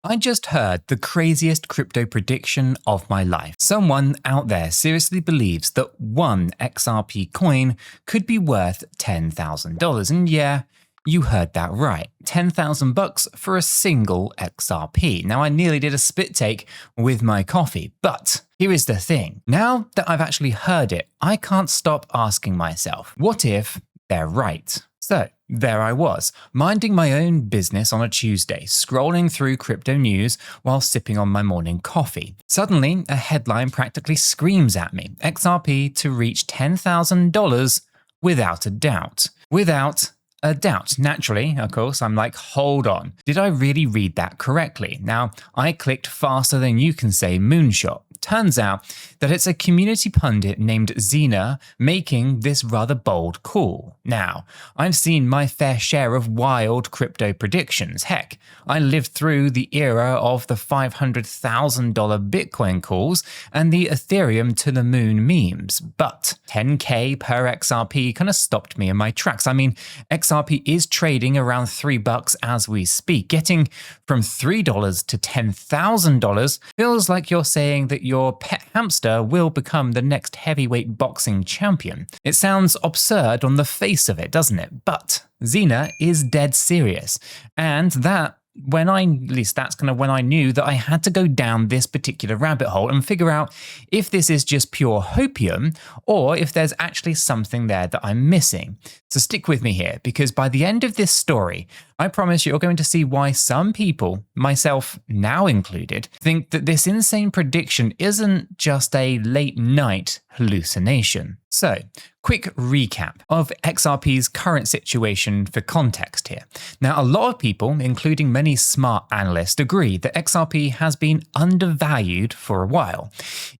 I just heard the craziest crypto prediction of my life. Someone out there seriously believes that one XRP coin could be worth $10,000. And yeah, you heard that right. $10,000 for a single XRP. Now, I nearly did a spit take with my coffee, but here is the thing. Now that I've actually heard it, I can't stop asking myself, what if they're right? So there I was, minding my own business on a Tuesday, scrolling through crypto news while sipping on my morning coffee. Suddenly, a headline practically screams at me, XRP to reach $10,000 without a doubt. Without a doubt. Naturally, of course, I'm like, hold on. Did I really read that correctly? Now, I clicked faster than you can say moonshot. Turns out that it's a community pundit named Xena making this rather bold call. Now, I've seen my fair share of wild crypto predictions. Heck, I lived through the era of the $500,000 Bitcoin calls and the Ethereum to the moon memes. But 10K per XRP kind of stopped me in my tracks. I mean, XRP is trading around $3 as we speak. Getting from $3 to $10,000 feels like you're saying that your pet hamster will become the next heavyweight boxing champion. It sounds absurd on the face of it, doesn't it? But Xena is dead serious. And that's when I knew that I had to go down this particular rabbit hole and figure out if this is just pure hopium or if there's actually something there that I'm missing. So stick with me here, because by the end of this story, I promise you're going to see why some people, myself now included, think that this insane prediction isn't just a late night hallucination. So, quick recap of XRP's current situation for context here. Now, a lot of people, including many smart analysts, agree that XRP has been undervalued for a while,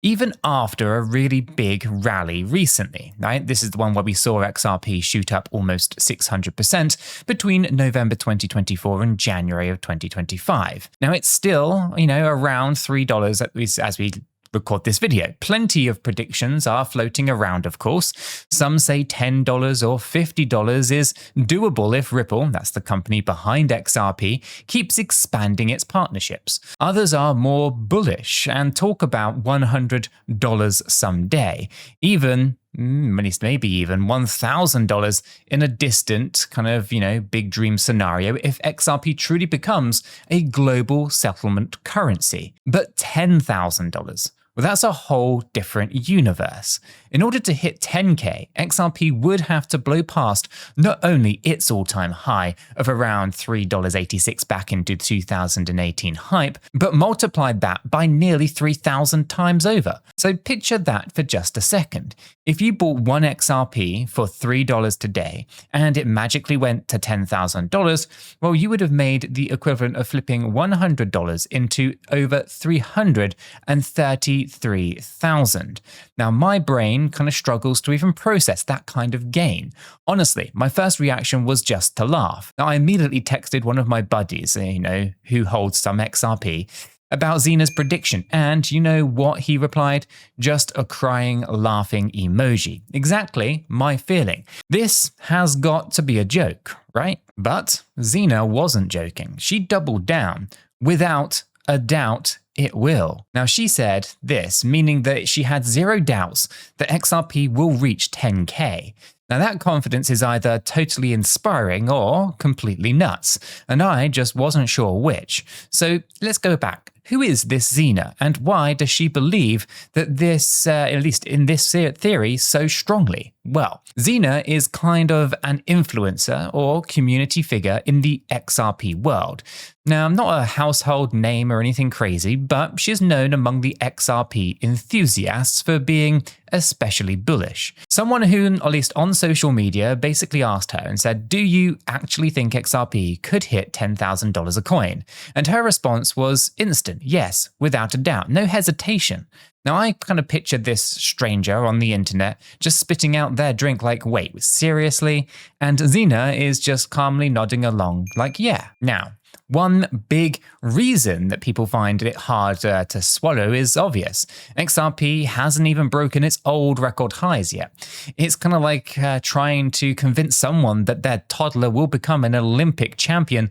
even after a really big rally recently, right? This is the one where we saw XRP shoot up almost 600% between November 2024 and January of 2025. Now, it's still, around $3 at least as we record this video. Plenty of predictions are floating around, of course. Some say $10 or $50 is doable if Ripple, that's the company behind XRP, keeps expanding its partnerships. Others are more bullish and talk about $100 someday, even maybe even $1,000 in a distant kind of, big dream scenario if XRP truly becomes a global settlement currency. But $10,000, well, that's a whole different universe. In order to hit 10K, XRP would have to blow past not only its all-time high of around $3.86 back into 2018 hype, but multiply that by nearly 3,000 times over. So picture that for just a second. If you bought one XRP for $3 today and it magically went to $10,000, well, you would have made the equivalent of flipping $100 into over 333,000. Now, my brain kind of struggles to even process that kind of gain. Honestly, my first reaction was just to laugh. Now, I immediately texted one of my buddies, who holds some XRP, about Xena's prediction, and you know what he replied? Just a crying, laughing emoji. Exactly my feeling. This has got to be a joke, right? But Xena wasn't joking. She doubled down. Without a doubt, it will. Now, she said this, meaning that she had zero doubts that XRP will reach 10K. Now, that confidence is either totally inspiring or completely nuts, and I just wasn't sure which. So let's go back. Who is this Xena, and why does she believe that this, at least in this theory, so strongly? Well, Xena is kind of an influencer or community figure in the XRP world. Now, not a household name or anything crazy, but she's known among the XRP enthusiasts for being especially bullish. Someone who, at least on social media, basically asked her and said, do you actually think XRP could hit $10,000 a coin? And her response was instant, yes, without a doubt, no hesitation. Now, I kind of pictured this stranger on the internet just spitting out their drink like, wait, seriously? And Xena is just calmly nodding along like, yeah. Now, one big reason that people find it hard to swallow is obvious. XRP hasn't even broken its old record highs yet. It's kind of like trying to convince someone that their toddler will become an Olympic champion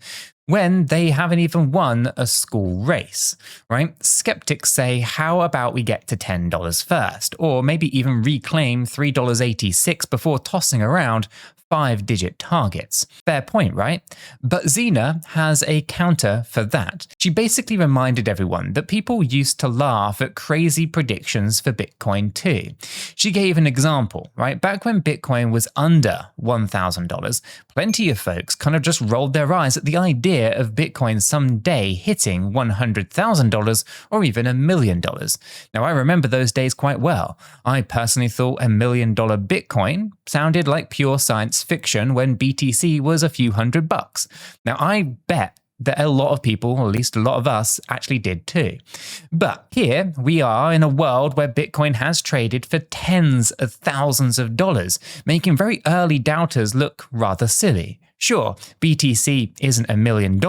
when they haven't even won a school race, right? Skeptics say, how about we get to $10 first, or maybe even reclaim $3.86 before tossing around 5-digit targets. Fair point, right? But Xena has a counter for that. She basically reminded everyone that people used to laugh at crazy predictions for Bitcoin too. She gave an example, right? Back when Bitcoin was under $1,000, plenty of folks kind of just rolled their eyes at the idea of Bitcoin someday hitting $100,000 or even $1 million. Now, I remember those days quite well. I personally thought $1 million Bitcoin sounded like pure science fiction when BTC was a few $100. Now, I bet that a lot of people, or at least a lot of us, actually did too. But here we are in a world where Bitcoin has traded for tens of thousands of dollars, making very early doubters look rather silly. Sure, BTC isn't $1 million,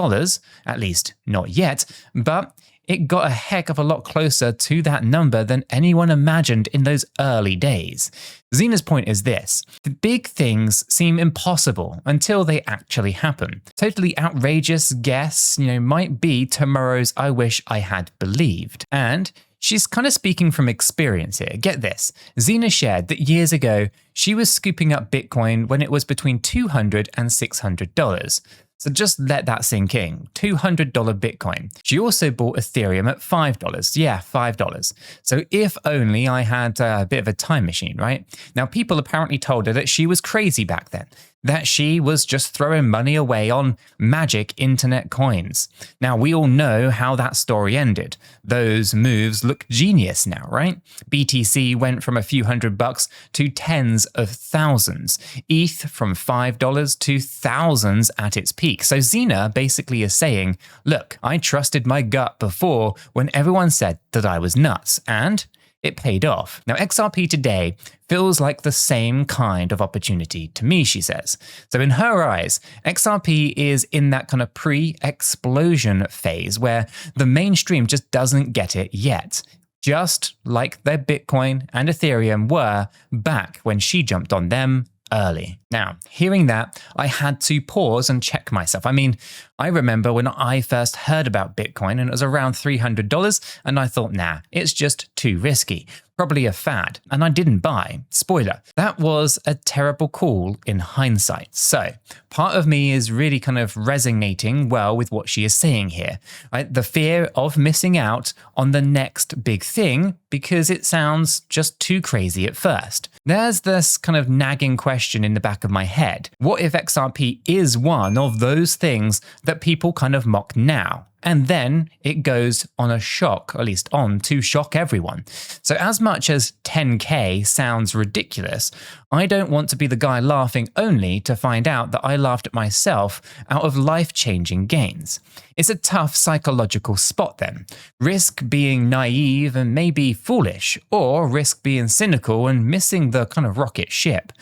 at least not yet, but it got a heck of a lot closer to that number than anyone imagined in those early days. Xena's point is this: the big things seem impossible until they actually happen. Totally outrageous guess, might be tomorrow's I wish I had believed. And she's kind of speaking from experience here. Get this. Xena shared that years ago, she was scooping up Bitcoin when it was between $200 and $600. So just let that sink in. $200 Bitcoin. She also bought Ethereum at $5. Yeah, $5. So if only I had a bit of a time machine, right? Now, people apparently told her that she was crazy back then, that she was just throwing money away on magic internet coins. Now, we all know how that story ended. Those moves look genius now, right? BTC went from a few $100 to tens of thousands. ETH from $5 to thousands at its peak. So Xena basically is saying, look, I trusted my gut before when everyone said that I was nuts, and it paid off. Now, XRP today feels like the same kind of opportunity to me, she says. So in her eyes, XRP is in that kind of pre-explosion phase where the mainstream just doesn't get it yet, just like their Bitcoin and Ethereum were back when she jumped on them early. Now, hearing that, I had to pause and check myself. I mean, I remember when I first heard about Bitcoin and it was around $300 and I thought, nah, it's just too risky. Probably a fad, and I didn't buy. Spoiler, that was a terrible call in hindsight. So part of me is really kind of resonating well with what she is saying here, right? The fear of missing out on the next big thing because it sounds just too crazy at first. There's this kind of nagging question in the back of my head. What if XRP is one of those things that people kind of mock now? And then it goes on a shock, or at least on to shock everyone. So as much as 10K sounds ridiculous, I don't want to be the guy laughing only to find out that I laughed at myself out of life-changing gains. It's a tough psychological spot then. Risk being naive and maybe foolish, or risk being cynical and missing the kind of rocket ship.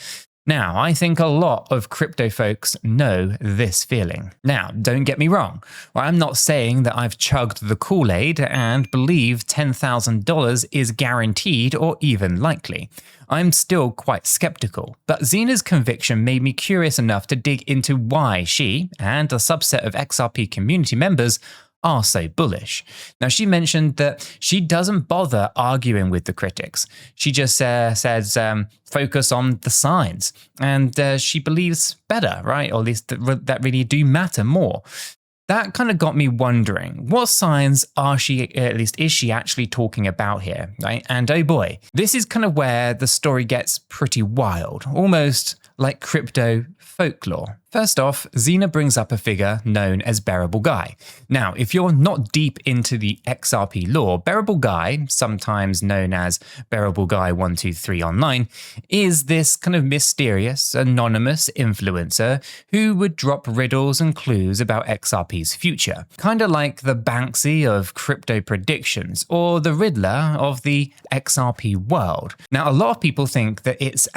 Now, I think a lot of crypto folks know this feeling. Now, don't get me wrong. I'm not saying that I've chugged the Kool-Aid and believe $10,000 is guaranteed or even likely. I'm still quite skeptical, but Xena's conviction made me curious enough to dig into why she and a subset of XRP community members are so bullish. Now, she mentioned that she doesn't bother arguing with the critics. She just says focus on the signs, and she believes better, right? Or at least that really do matter more. That kind of got me wondering, what signs is she actually talking about here, right? And oh boy, this is kind of where the story gets pretty wild, almost like crypto folklore. First off, Xena brings up a figure known as Bearableguy. Now, if you're not deep into the XRP lore, Bearableguy, sometimes known as Bearableguy123 online, is this kind of mysterious, anonymous influencer who would drop riddles and clues about XRP's future. Kind of like the Banksy of crypto predictions, or the Riddler of the XRP world. Now, a lot of people think that it's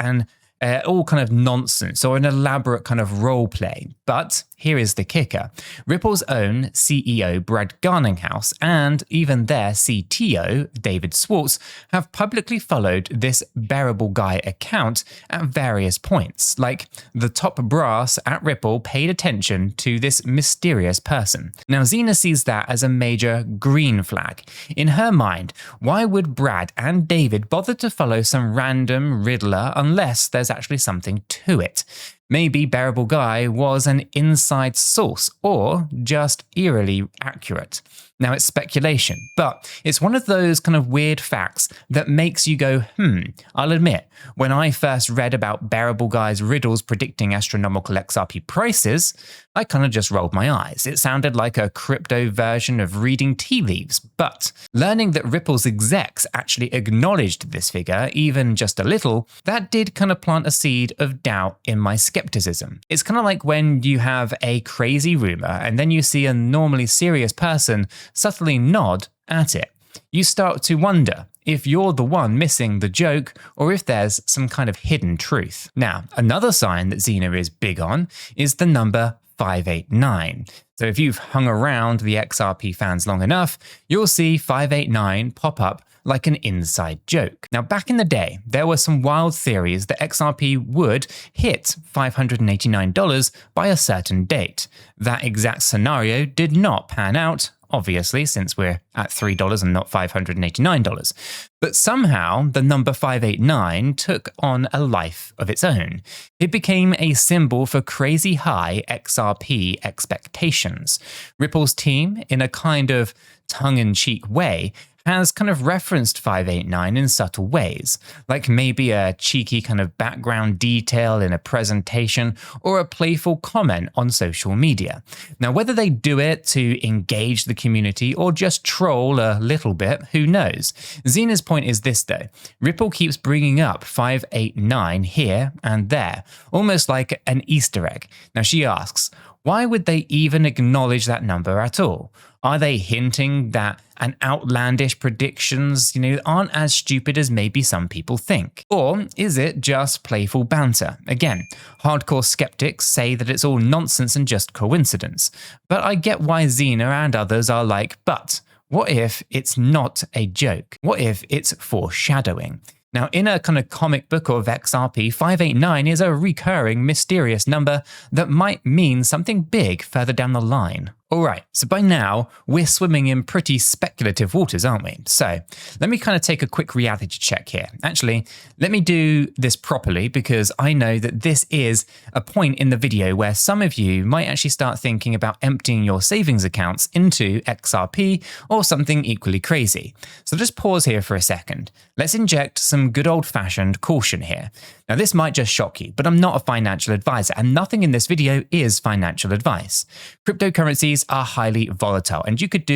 all kind of nonsense or an elaborate kind of role play. But here is the kicker. Ripple's own CEO Brad Garlinghouse and even their CTO David Schwartz have publicly followed this Bearableguy account at various points, like the top brass at Ripple paid attention to this mysterious person. Now Xena sees that as a major green flag. In her mind, why would Brad and David bother to follow some random riddler unless there's actually something to it? Maybe Bearableguy was an inside source or just eerily accurate. Now it's speculation, but it's one of those kind of weird facts that makes you go, I'll admit, when I first read about Bearableguy's riddles predicting astronomical XRP prices, I kind of just rolled my eyes. It sounded like a crypto version of reading tea leaves, but learning that Ripple's execs actually acknowledged this figure, even just a little, that did kind of plant a seed of doubt in my skepticism. It's kind of like when you have a crazy rumor and then you see a normally serious person subtly nod at it. You start to wonder if you're the one missing the joke or if there's some kind of hidden truth. Now, another sign that Xena is big on is the number 589. So if you've hung around the XRP fans long enough, you'll see 589 pop up like an inside joke. Now, back in the day, there were some wild theories that XRP would hit $589 by a certain date. That exact scenario did not pan out, obviously, since we're at $3 and not $589. But somehow, the number 589 took on a life of its own. It became a symbol for crazy high XRP expectations. Ripple's team, in a kind of tongue-in-cheek way, has kind of referenced 589 in subtle ways, like maybe a cheeky kind of background detail in a presentation or a playful comment on social media. Now, whether they do it to engage the community or just troll a little bit, who knows? Xena's point is this though. Ripple keeps bringing up 589 here and there, almost like an Easter egg. Now, she asks, why would they even acknowledge that number at all? Are they hinting that an outlandish predictions, aren't as stupid as maybe some people think? Or is it just playful banter? Again, hardcore skeptics say that it's all nonsense and just coincidence. But I get why Xena and others are like, but what if it's not a joke? What if it's foreshadowing? Now, in a kind of comic book of XRP, 589 is a recurring, mysterious number that might mean something big further down the line. Alright, so by now, we're swimming in pretty speculative waters, aren't we? So, let me kind of take a quick reality check here. Actually, let me do this properly because I know that this is a point in the video where some of you might actually start thinking about emptying your savings accounts into XRP or something equally crazy. So just pause here for a second. Let's inject some good old-fashioned caution here. Now, this might just shock you, but I'm not a financial advisor and nothing in this video is financial advice. Cryptocurrencies are highly volatile and you could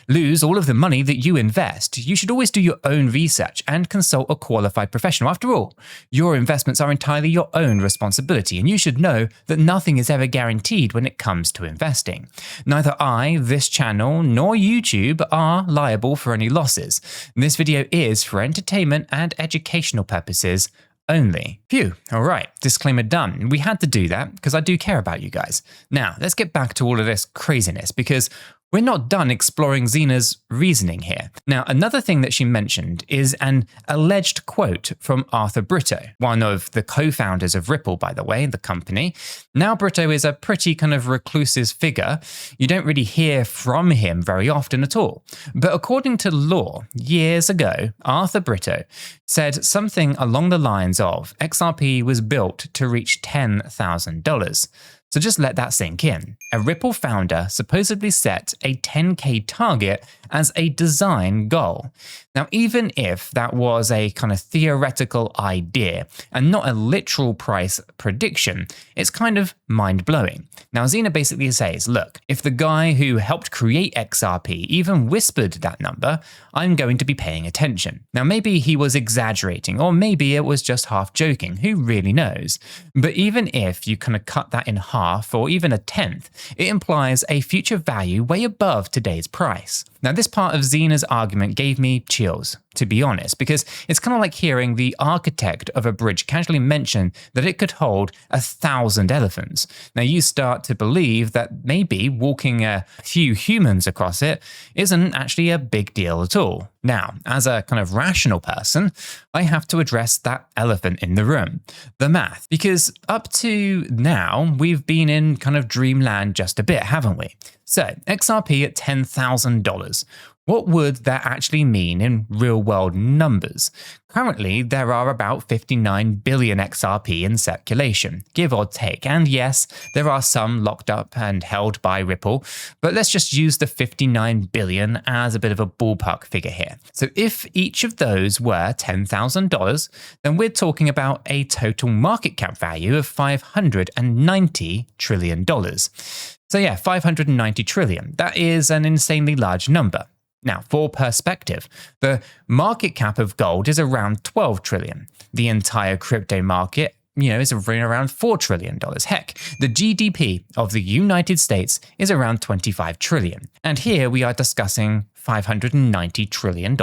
lose all of the money that you invest. You should always do your own research and consult a qualified professional. After all, your investments are entirely your own responsibility and you should know that nothing is ever guaranteed when it comes to investing. Neither I, this channel, nor YouTube are liable for any losses. This video is for entertainment and educational purposes only. Phew, alright, disclaimer done. We had to do that because I do care about you guys. Now, let's get back to all of this craziness because we're not done exploring Xena's reasoning here. Now, another thing that she mentioned is an alleged quote from Arthur Britto, one of the co-founders of Ripple, by the way, the company. Now, Britto is a pretty kind of reclusive figure. You don't really hear from him very often at all. But according to law, years ago, Arthur Britto said something along the lines of XRP was built to reach $10,000. So just let that sink in. A Ripple founder supposedly set a 10K target as a design goal. Now, even if that was a kind of theoretical idea and not a literal price prediction, it's kind of mind-blowing. Now, Xena basically says, look, if the guy who helped create XRP even whispered that number, I'm going to be paying attention. Now, maybe he was exaggerating, or maybe it was just half joking, who really knows? But even if you kind of cut that in half, or even a tenth, it implies a future value way above today's price. Now, this part of Xena's argument gave me chills. to be honest, because it's kind of like hearing the architect of a bridge casually mention that it could hold 1,000 elephants. Now you start to believe that maybe walking a few humans across it isn't actually a big deal at all. Now, as a kind of rational person, I have to address that elephant in the room, the math, because up to now, we've been in kind of dreamland just a bit, haven't we? So, XRP at $10,000. What would that actually mean in real-world numbers? Currently, there are about 59 billion XRP in circulation, give or take, and yes, there are some locked up and held by Ripple, but let's just use the 59 billion as a bit of a ballpark figure here. So if each of those were $10,000, then we're talking about a total market cap value of $590 trillion. So yeah, 590 trillion. That is an insanely large number. Now, for perspective, the market cap of gold is around 12 trillion. The entire crypto market, is around $4 trillion. Heck, the GDP of the United States is around 25 trillion. And here we are discussing $590 trillion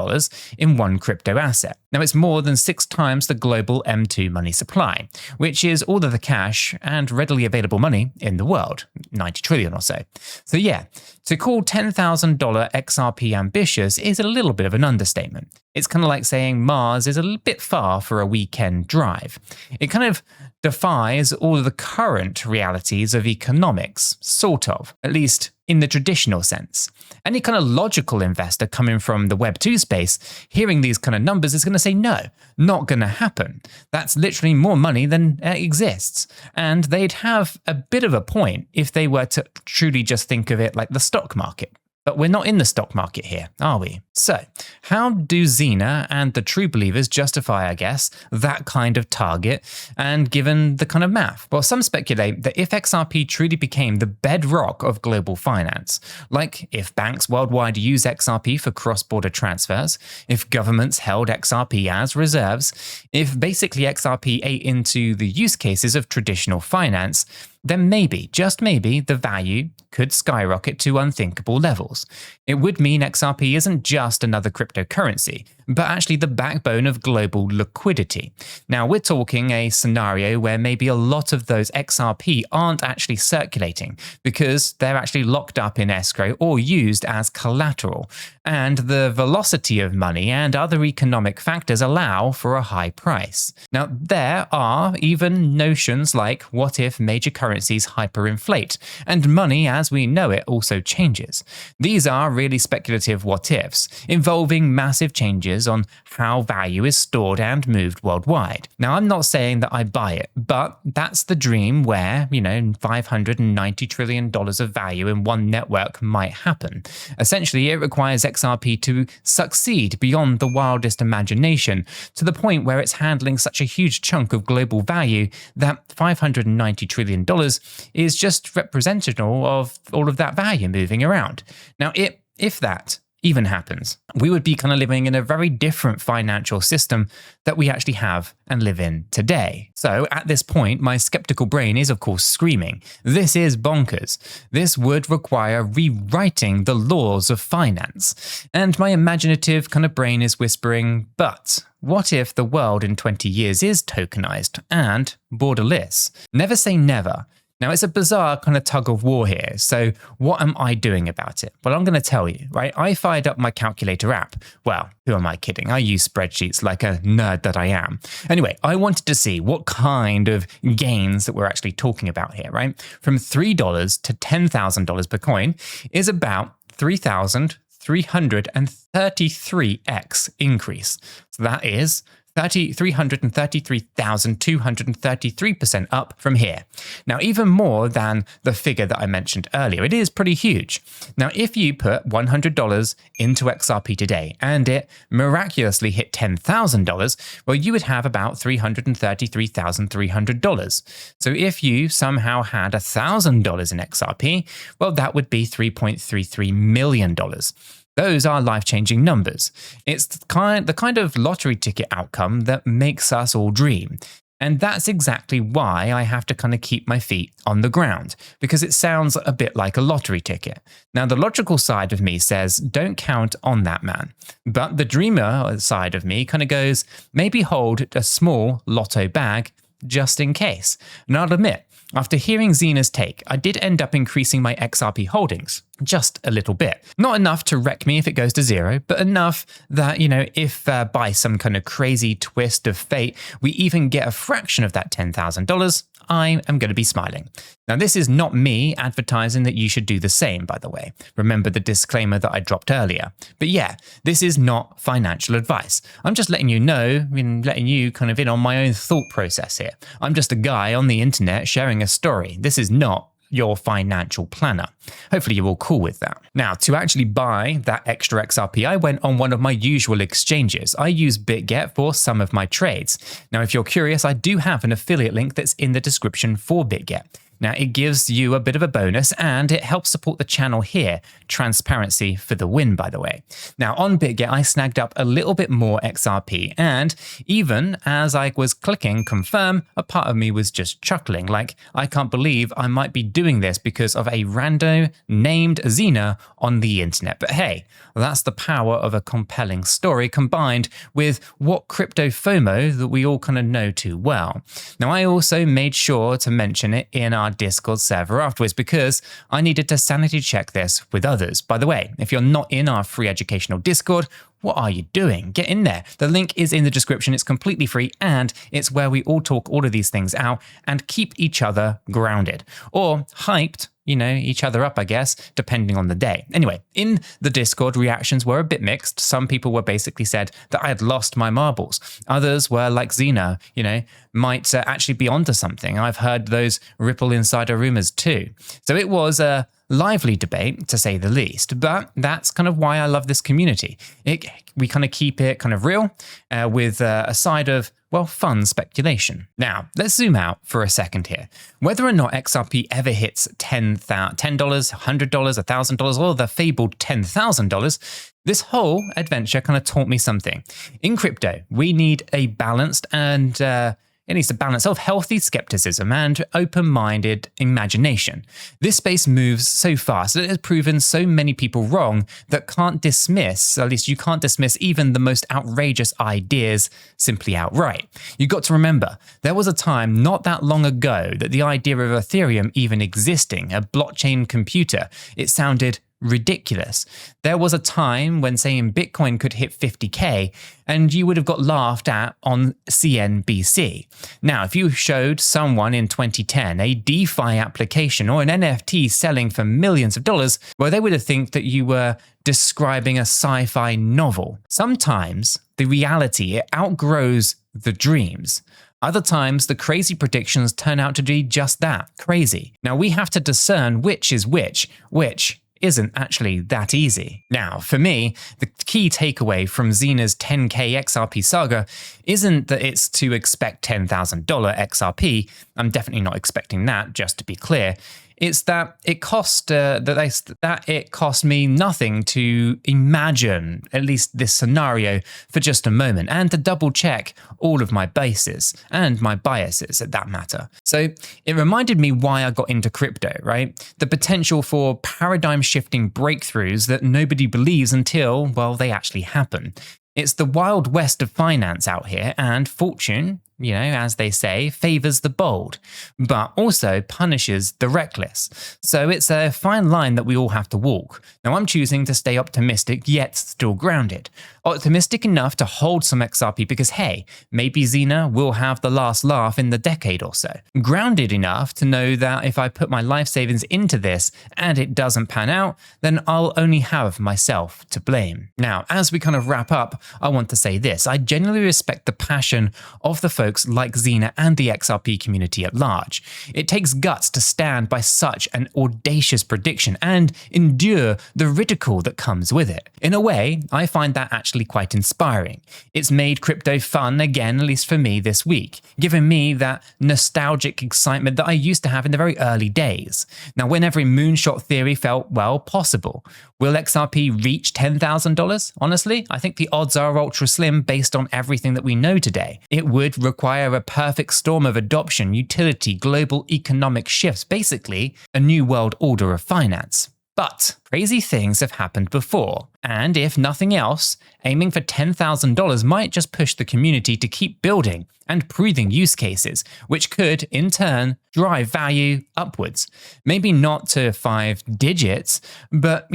in one crypto asset. Now, it's more than 6 times the global M2 money supply, which is all of the cash and readily available money in the world, 90 trillion or so. So yeah, to call $10,000 XRP ambitious is a little bit of an understatement. It's kind of like saying Mars is a little bit far for a weekend drive. It kind of defies all of the current realities of economics, sort of, at least in the traditional sense. Any kind of logical investor coming from the Web 2 space, hearing these kind of numbers is going to say, no, not going to happen. That's literally more money than exists. And they'd have a bit of a point if they were to truly just think of it like the stock market. But we're not in the stock market here, are we? So, how do Xena and the true believers justify, I guess, that kind of target, and given the kind of math? Well, some speculate that if XRP truly became the bedrock of global finance, like if banks worldwide use XRP for cross-border transfers, if governments held XRP as reserves, if basically XRP ate into the use cases of traditional finance, then maybe, just maybe, the value could skyrocket to unthinkable levels. It would mean XRP isn't just another cryptocurrency, but actually the backbone of global liquidity. Now, we're talking a scenario where maybe a lot of those XRP aren't actually circulating because they're actually locked up in escrow or used as collateral, and the velocity of money and other economic factors allow for a high price. Now, there are even notions like what if major currencies hyperinflate and money as we know it also changes. These are really speculative what-ifs, involving massive changes on how value is stored and moved worldwide. Now, I'm not saying that I buy it, but that's the dream where, $590 trillion of value in one network might happen. Essentially, it requires XRP to succeed beyond the wildest imagination, to the point where it's handling such a huge chunk of global value that $590 trillion is just representative of all of that value moving around. Now, if that even happens, we would be kind of living in a very different financial system that we actually have and live in today. So at this point, my skeptical brain is of course screaming, this is bonkers. This would require rewriting the laws of finance. And my imaginative kind of brain is whispering, but what if the world in 20 years is tokenized and borderless? Never say never. Now, it's a bizarre kind of tug of war here, so what am I doing about it? Well, I'm going to tell you, right? I fired up my calculator app. Well, who am I kidding? I use spreadsheets like a nerd that I am. Anyway, I wanted to see what kind of gains that we're actually talking about here, right? From $3 to $10,000 per coin is about 3,333x increase. So that is 333,233% up from here. Now, even more than the figure that I mentioned earlier, it is pretty huge. Now, if you put $100 into XRP today and it miraculously hit $10,000, well, you would have about $333,300. So if you somehow had $1,000 in XRP, well, that would be $3.33 million. Those are life-changing numbers. It's the kind of lottery ticket outcome that makes us all dream. And that's exactly why I have to kind of keep my feet on the ground, because it sounds a bit like a lottery ticket. Now, the logical side of me says, don't count on that, man. But the dreamer side of me kind of goes, maybe hold a small lotto bag just in case. And I'll admit, after hearing Xena's take, I did end up increasing my XRP holdings just a little bit. Not enough to wreck me if it goes to zero, but enough that, if by some kind of crazy twist of fate, we even get a fraction of that $10,000, I am going to be smiling. Now, this is not me advertising that you should do the same, by the way. Remember the disclaimer that I dropped earlier. But yeah, this is not financial advice. I'm just letting you know, letting you kind of in on my own thought process here. I'm just a guy on the internet sharing a story. This is not your financial planner. Hopefully you're all cool with that. Now, to actually buy that extra XRP, I went on one of my usual exchanges. I use BitGet for some of my trades. Now, if you're curious, I do have an affiliate link that's in the description for BitGet. Now, it gives you a bit of a bonus and it helps support the channel here. Transparency for the win, by the way. Now, on BitGet, I snagged up a little bit more XRP, and even as I was clicking confirm, a part of me was just chuckling, like, I can't believe I might be doing this because of a rando named Xena on the internet. But hey, that's the power of a compelling story combined with what crypto FOMO that we all kind of know too well. Now, I also made sure to mention it in our Discord server afterwards because I needed to sanity check this with others. By the way, if you're not in our free educational Discord, what are you doing? Get in there. The link is in the description. It's completely free and it's where we all talk all of these things out and keep each other grounded or hyped, each other up, I guess, depending on the day. Anyway, in the Discord, reactions were a bit mixed. Some people were basically said that I had lost my marbles. Others were like Xena, might actually be onto something. I've heard those Ripple insider rumors too. So it was a lively debate, to say the least, but that's kind of why I love this community. We kind of keep it kind of real with a side of, fun speculation. Now, let's zoom out for a second here. Whether or not XRP ever hits $10, $100, $1,000, or the fabled $10,000, this whole adventure kind of taught me something. In crypto, we need a balanced and it needs a balance of healthy skepticism and open-minded imagination. This space moves so fast that it has proven so many people wrong that at least you can't dismiss even the most outrageous ideas simply outright. You got to remember, there was a time not that long ago that the idea of Ethereum even existing, a blockchain computer, it sounded ridiculous. There was a time when saying Bitcoin could hit 50K and you would have got laughed at on CNBC. Now, if you showed someone in 2010 a DeFi application or an NFT selling for millions of dollars, they would have think that you were describing a sci-fi novel. Sometimes the reality, it outgrows the dreams. Other times, the crazy predictions turn out to be just that, crazy. Now, we have to discern which is which isn't actually that easy. Now, for me, the key takeaway from Xena's 10K XRP saga isn't that it's to expect $10,000 XRP. I'm definitely not expecting that, just to be clear. It's that it cost me nothing to imagine at least this scenario for just a moment and to double check all of my bases and my biases at that matter. So it reminded me why I got into crypto, right? The potential for paradigm shifting breakthroughs that nobody believes until, they actually happen. It's the wild west of finance out here, and fortune, as they say, favors the bold, but also punishes the reckless. So it's a fine line that we all have to walk. Now, I'm choosing to stay optimistic, yet still grounded. Optimistic enough to hold some XRP because, hey, maybe Xena will have the last laugh in the decade or so. Grounded enough to know that if I put my life savings into this and it doesn't pan out, then I'll only have myself to blame. Now, as we kind of wrap up, I want to say this. I genuinely respect the passion of the folks like Xena and the XRP community at large. It takes guts to stand by such an audacious prediction and endure the ridicule that comes with it. In a way, I find that actually quite inspiring. It's made crypto fun again, at least for me this week, giving me that nostalgic excitement that I used to have in the very early days. Now, when every moonshot theory felt, possible. Will XRP reach $10,000? Honestly, I think the odds are ultra slim based on everything that we know today. It would require require a perfect storm of adoption, utility, global economic shifts, basically a new world order of finance. But crazy things have happened before, and if nothing else, aiming for $10,000 might just push the community to keep building and proving use cases, which could, in turn, drive value upwards. Maybe not to 5 digits, but,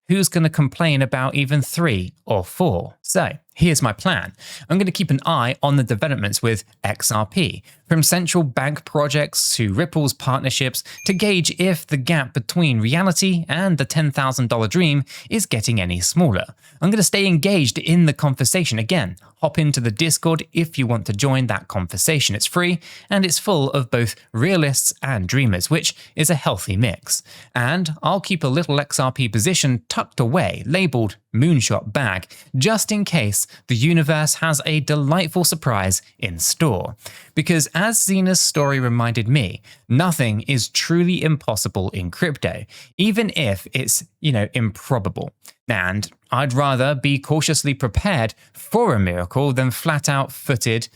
who's going to complain about even 3 or 4? So here's my plan. I'm going to keep an eye on the developments with XRP, from central bank projects to Ripple's partnerships, to gauge if the gap between reality and the $10,000 dream is getting any smaller. I'm going to stay engaged in the conversation. Again, hop into the Discord if you want to join that conversation. It's free and it's full of both realists and dreamers, which is a healthy mix. And I'll keep a little XRP position tucked away, labeled Moonshot Bag, just in case the universe has a delightful surprise in store. Because as Xena's story reminded me, nothing is truly impossible in crypto, even if it's, improbable. And I'd rather be cautiously prepared for a miracle than flat-footed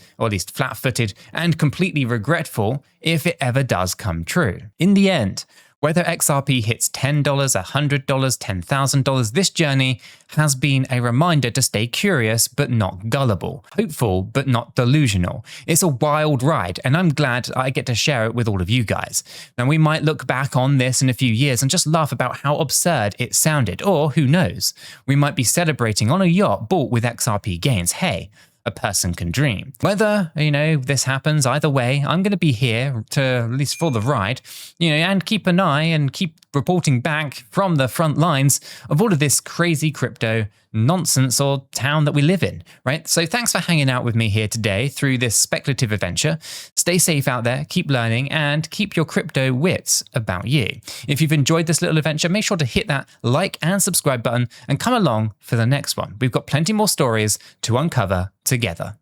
and completely regretful if it ever does come true. In the end, whether XRP hits $10, $100, $10,000, this journey has been a reminder to stay curious but not gullible, hopeful but not delusional. It's a wild ride, and I'm glad I get to share it with all of you guys. Now, we might look back on this in a few years and just laugh about how absurd it sounded, or who knows, we might be celebrating on a yacht bought with XRP gains. Hey, a person can dream. Whether, this happens, either way, I'm going to be here to, at least for the ride, and keep an eye and keep reporting back from the front lines of all of this crazy crypto nonsense or town that we live in, right? So thanks for hanging out with me here today through this speculative adventure. Stay safe out there, keep learning, and keep your crypto wits about you. If you've enjoyed this little adventure, make sure to hit that like and subscribe button and come along for the next one. We've got plenty more stories to uncover together.